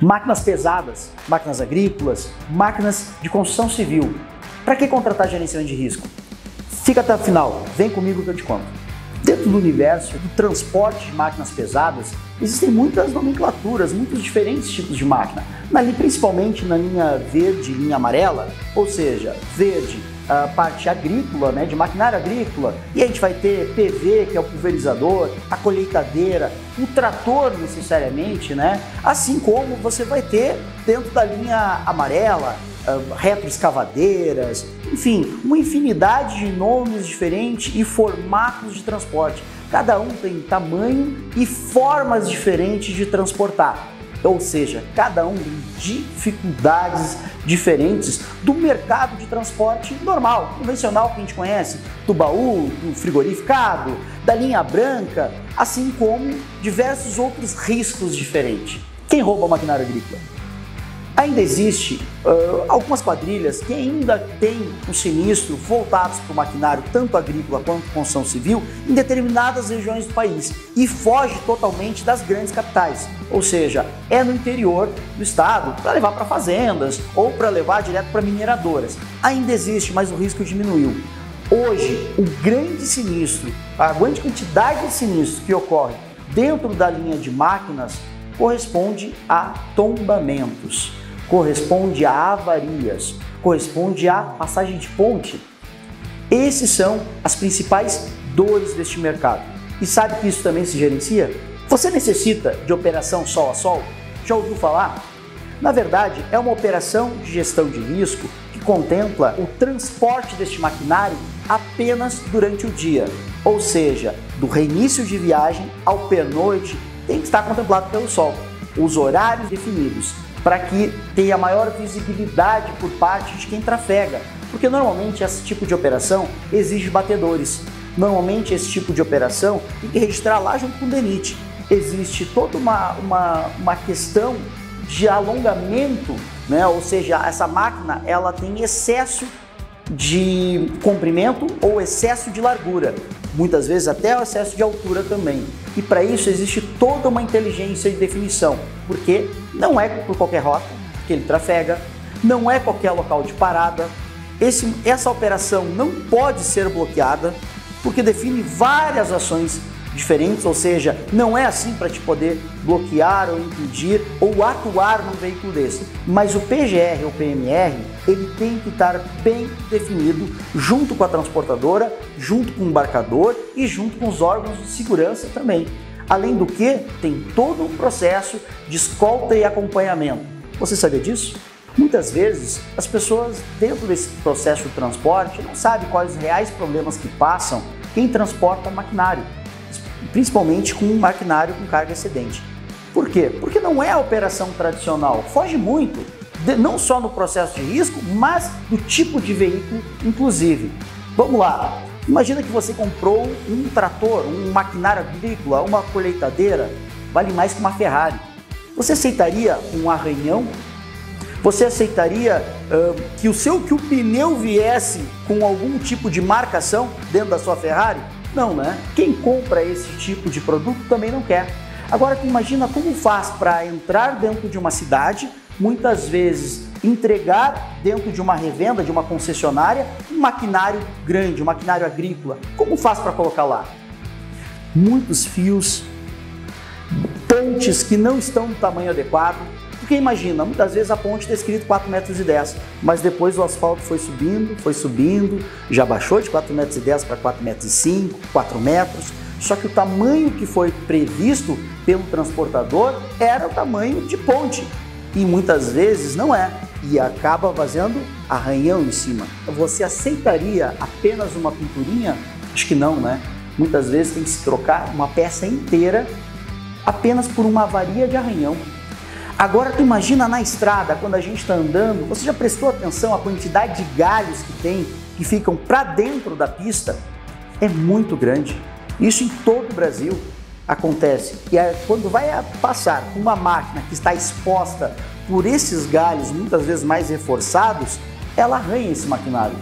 Máquinas pesadas, máquinas agrícolas, máquinas de construção civil. Para que contratar gerenciamento de risco? Fica até o final, vem comigo que eu te conto. Dentro do universo do transporte de máquinas pesadas, existem muitas nomenclaturas, muitos diferentes tipos de máquina. Principalmente na linha verde e linha amarela, ou seja, verde, a parte agrícola, de maquinário agrícola, e a gente vai ter PV, que é o pulverizador, a colheitadeira, o trator necessariamente, assim como você vai ter dentro da linha amarela, retroescavadeiras, enfim, uma infinidade de nomes diferentes e formatos de transporte. Cada um tem tamanho e formas diferentes de transportar. Ou seja, cada um tem dificuldades diferentes do mercado de transporte normal, convencional que a gente conhece, do baú, do frigorificado, da linha branca, assim como diversos outros riscos diferentes. Quem rouba o maquinário agrícola? Ainda existe algumas quadrilhas que ainda têm um sinistro voltados para o maquinário tanto agrícola quanto construção civil em determinadas regiões do país e foge totalmente das grandes capitais, ou seja, é no interior do estado para levar para fazendas ou para levar direto para mineradoras. Ainda existe, mas o risco diminuiu. Hoje, o grande sinistro, a grande quantidade de sinistros que ocorre dentro da linha de máquinas corresponde a tombamentos, corresponde a avarias, corresponde a passagem de ponte. Esses são as principais dores deste mercado. E sabe que isso também se gerencia? Você necessita de operação sol a sol? Já ouviu falar? Na verdade, é uma operação de gestão de risco que contempla o transporte deste maquinário apenas durante o dia, ou seja, do reinício de viagem ao pernoite tem que estar contemplado pelo sol. Os horários definidos para que tenha maior visibilidade por parte de quem trafega, porque normalmente esse tipo de operação exige batedores. Normalmente esse tipo de operação tem que registrar lá junto com o DENIT. Existe toda uma questão de alongamento, ou seja, essa máquina ela tem excesso de comprimento ou excesso de largura, muitas vezes até o excesso de altura também. E para isso existe toda uma inteligência de definição, porque não é por qualquer rota que ele trafega, não é qualquer local de parada. Essa operação não pode ser bloqueada, porque define várias ações diferentes, ou seja, não é assim para te poder bloquear ou impedir ou atuar num veículo desse. Mas o PGR ou PMR, ele tem que estar bem definido junto com a transportadora, junto com o embarcador e junto com os órgãos de segurança também. Além do que, tem todo um processo de escolta e acompanhamento. Você sabia disso? Muitas vezes, as pessoas dentro desse processo de transporte não sabem quais os reais problemas que passam quem transporta maquinário, principalmente com um maquinário com carga excedente. Por quê? Porque não é a operação tradicional, foge muito, não só no processo de risco, mas do tipo de veículo, inclusive. Vamos lá, imagina que você comprou um trator, um maquinário agrícola, uma colheitadeira, vale mais que uma Ferrari. Você aceitaria um arranhão? Você aceitaria que o pneu viesse com algum tipo de marcação dentro da sua Ferrari? Não, né? Quem compra esse tipo de produto também não quer. Agora, tu imagina como faz para entrar dentro de uma cidade, muitas vezes entregar dentro de uma revenda, de uma concessionária, um maquinário grande, um maquinário agrícola. Como faz para colocar lá? Muitos fios, pontes que não estão no tamanho adequado. Porque imagina, muitas vezes a ponte está escrito 4,10 metros, mas depois o asfalto foi subindo, já baixou de 4,10 metros para 4,05 metros, 4 metros, só que o tamanho que foi previsto pelo transportador era o tamanho de ponte, e muitas vezes não é, e acaba fazendo arranhão em cima. Você aceitaria apenas uma pinturinha? Acho que não, né? Muitas vezes tem que se trocar uma peça inteira apenas por uma avaria de arranhão. Agora tu imagina na estrada, quando a gente está andando, você já prestou atenção à quantidade de galhos que tem, que ficam para dentro da pista? É muito grande. Isso em todo o Brasil acontece. E quando vai passar uma máquina que está exposta por esses galhos, muitas vezes mais reforçados, ela arranha esse maquinário.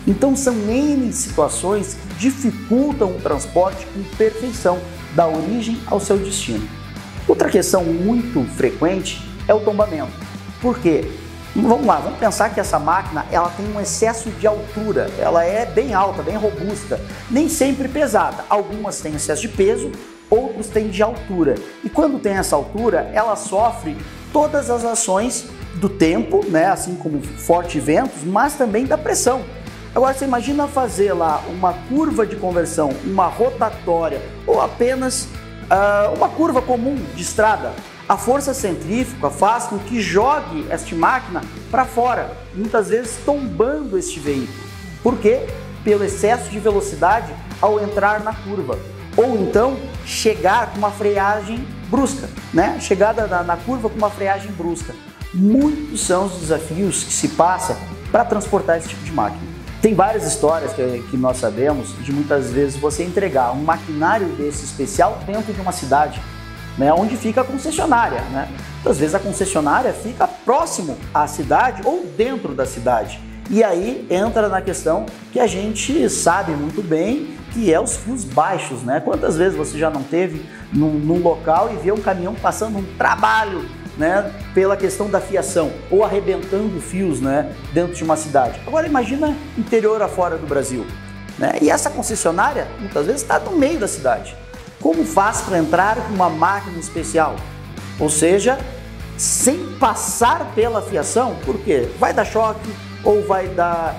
Então são N situações que dificultam o transporte com perfeição, da origem ao seu destino. Outra questão muito frequente é o tombamento. Por quê? Vamos lá, vamos pensar que essa máquina ela tem um excesso de altura, ela é bem alta, bem robusta, nem sempre pesada. Algumas têm excesso de peso, outros têm de altura. E quando tem essa altura, ela sofre todas as ações do tempo, né, assim como fortes ventos, mas também da pressão. Agora você imagina fazer lá uma curva de conversão, uma rotatória ou apenas uma curva comum de estrada. A força centrífuga faz com que jogue esta máquina para fora, muitas vezes tombando este veículo. Por quê? Pelo excesso de velocidade ao entrar na curva. Ou então chegar com uma freagem brusca, né? Chegada na curva com uma freagem brusca. Muitos são os desafios que se passa para transportar esse tipo de máquina. Tem várias histórias que nós sabemos de muitas vezes você entregar um maquinário desse especial dentro de uma cidade, né, onde fica a concessionária, né? Muitas vezes a concessionária fica próximo à cidade ou dentro da cidade. E aí entra na questão que a gente sabe muito bem, que é os fios baixos, né? Quantas vezes você já não teve num local e vê um caminhão passando um trabalho, né, pela questão da fiação ou arrebentando fios, né, dentro de uma cidade. Agora imagina interior afora do Brasil, né? E essa concessionária muitas vezes está no meio da cidade. Como faz para entrar com uma máquina especial? Ou seja, sem passar pela fiação, por quê? Vai dar choque ou vai dar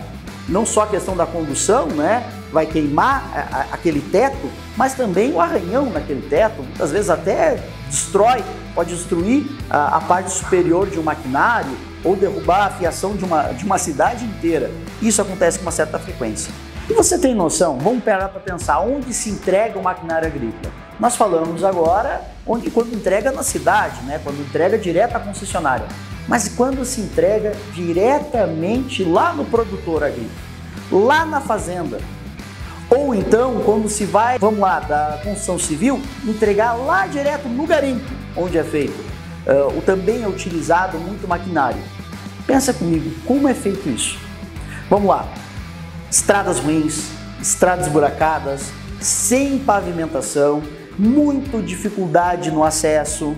não só a questão da condução, né? Vai queimar aquele teto, mas também o arranhão naquele teto, muitas vezes até pode destruir a parte superior de um maquinário ou derrubar a fiação de uma cidade inteira. Isso acontece com uma certa frequência. E você tem noção, vamos parar para pensar, onde se entrega o maquinário agrícola? Nós falamos agora quando entrega na cidade, né? Quando entrega direto à concessionária. Mas quando se entrega diretamente lá no produtor agrícola, lá na fazenda, ou então quando se vai, vamos lá, da construção civil, entregar lá direto no garimpo, onde é feito, também é utilizado muito maquinário. Pensa comigo, como é feito isso? Vamos lá, estradas ruins, estradas esburacadas, sem pavimentação, muita dificuldade no acesso.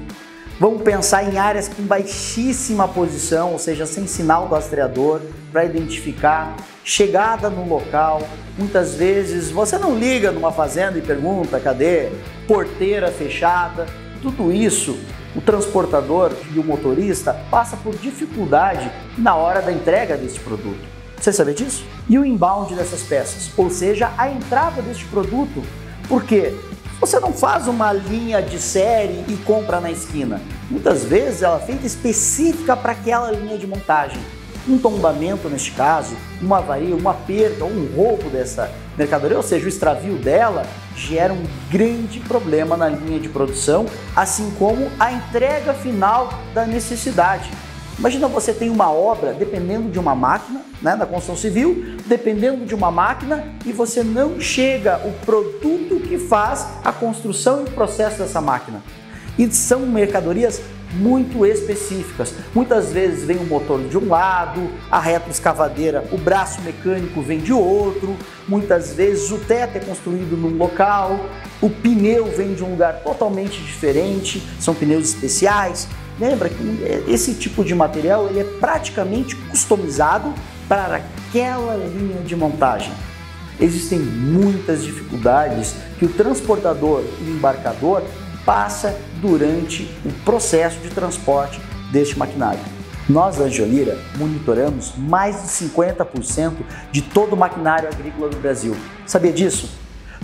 Vamos pensar em áreas com baixíssima posição, ou seja, sem sinal do rastreador para identificar, chegada no local. Muitas vezes você não liga numa fazenda e pergunta, cadê? Porteira fechada. Tudo isso, o transportador e o motorista passa por dificuldade na hora da entrega desse produto. Você sabia disso? E o inbound dessas peças, ou seja, a entrada deste produto. Por quê? Você não faz uma linha de série e compra na esquina. Muitas vezes ela é feita específica para aquela linha de montagem. Um tombamento, neste caso, uma avaria, uma perda ou um roubo dessa mercadoria, ou seja, o extravio dela, gera um grande problema na linha de produção, assim como a entrega final da necessidade. Imagina você tem uma obra dependendo de uma máquina, né, na construção civil, dependendo de uma máquina e você não chega o produto que faz a construção e o processo dessa máquina. E são mercadorias muito específicas. Muitas vezes vem o motor de um lado, a retroescavadeira, o braço mecânico vem de outro, muitas vezes o teto é construído num local, o pneu vem de um lugar totalmente diferente, são pneus especiais. Lembra que esse tipo de material ele é praticamente customizado para aquela linha de montagem. Existem muitas dificuldades que o transportador e o embarcador passa durante o processo de transporte deste maquinário. Nós, da Angiolira, monitoramos mais de 50% de todo o maquinário agrícola do Brasil. Sabia disso?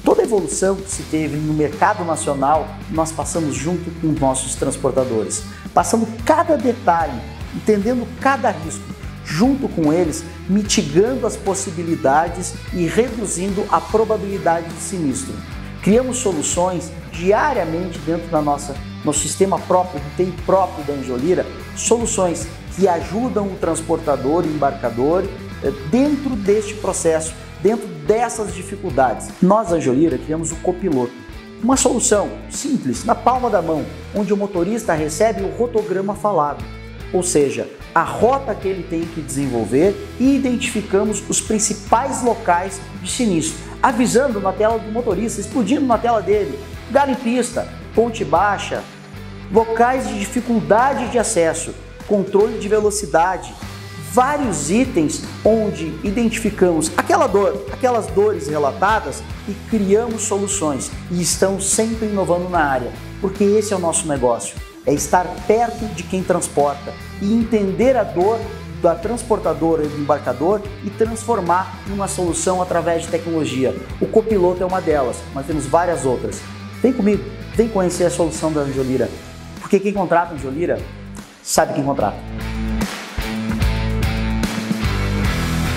Toda a evolução que se teve no mercado nacional, nós passamos junto com os nossos transportadores, passando cada detalhe, entendendo cada risco, junto com eles, mitigando as possibilidades e reduzindo a probabilidade de sinistro. Criamos soluções diariamente dentro da nosso sistema próprio, do TI próprio da Angiolira, soluções que ajudam o transportador e o embarcador dentro deste processo, dentro dessas dificuldades. Nós, da Angiolira, criamos o copiloto, uma solução simples, na palma da mão, onde o motorista recebe o rotograma falado, ou seja, a rota que ele tem que desenvolver e identificamos os principais locais de sinistro, avisando na tela do motorista, explodindo na tela dele, garimpista, ponte baixa, locais de dificuldade de acesso, controle de velocidade, vários itens onde identificamos aquelas dores relatadas e criamos soluções e estamos sempre inovando na área, porque esse é o nosso negócio, é estar perto de quem transporta e entender a dor da transportadora e do embarcador e transformar em uma solução através de tecnologia. O copiloto é uma delas, mas temos várias outras. Vem comigo, vem conhecer a solução da Angiolira, porque quem contrata a Angiolira sabe quem contrata.